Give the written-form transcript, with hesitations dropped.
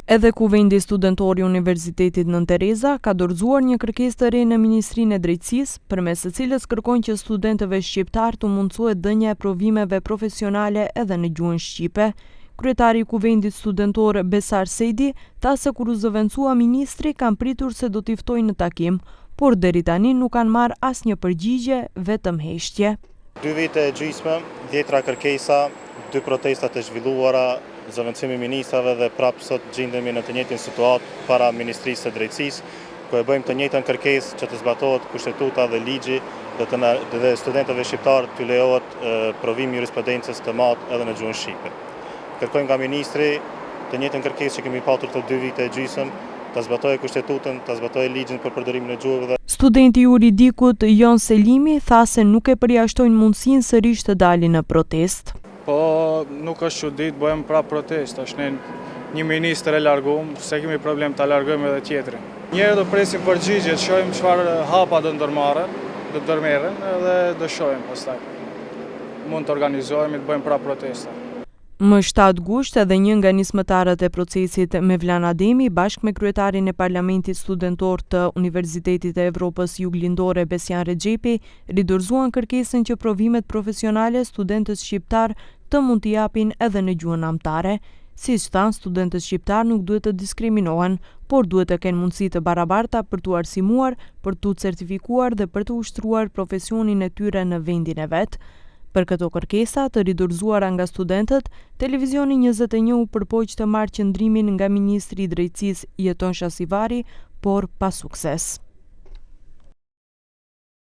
Edhe Kuvendi Studentor i Universitetit Nën Tereza ka dorëzuar një kërkesë të re në Ministrinë e Drejtësisë, përmes së cilës kërkon që studentëve shqiptar të mundësohet dhënia e provimeve profesionale edhe në gjuhën shqipe. Kryetari i Kuvendit Studentor Besar Sejdi tha se kur u zëvendësua ministri kanë pritur se do t'i ftojnë në takim, por deri tani nuk kanë marrë asnjë përgjigje, vetëm heshtje. 2 vite e gjysmë, 10 kërkesa, 2 protesta të zhvilluara, zëvendësimi i ministrave dhe prapë sot gjendemi në të njëjtin situatë para Ministrisë së Drejtësisë, ku e bëjmë të njëjtën kërkesë që të zbatohet kushtetuta dhe ligji dhe studentëve shqiptarë t'u lejohet provimi jurisprudencës të madh edhe në gjuhën shqipe. Kërkojmë nga ministri të njëjtën kërkesë që kemi patur të 2 vite e gjysmë, ta zbatojë kushtetutën, ta zbatojë ligjin për përdorimin e gjuhëve. Studenti i juridikut Jon Selimi tha se nuk e përjashtojnë mundësinë sërish të dalin në protestë. Po nuk është çudit, bëjmë prapë protestë, është një ministër e larguar, se kemi problem ta largojmë edhe tjetrin. Njerë do presim përgjigje, të shohim çfarë hapa do ndërmerren edhe do shohim pastaj. Mund të organizohemi të bëjmë prapë protesta. Më 7 gusht edhe një nga nismëtarët e procesit Mevlan Ademi bashkë me kryetarin e Parlamentit Studentor të Universitetit e Evropës Juglindore Besjan Rexhepi ridorëzuan kërkesën që provimet profesionale studentës shqiptar të mund t'i japin edhe në gjuhën anëtare. Siç thanë, studentët shqiptar nuk duhet të diskriminohen, por duhet të kenë mundësi të barabarta për t'u arsimuar, për t'u certifikuar dhe për të ushtruar profesionin e tyre në vendin e vet. Për këto kërkesa të ridorëzuara nga studentët, Televizioni 21 u përpoq të marrë qëndrimin nga Ministri i Drejtësisë Jeton Shasivari, por pa sukses.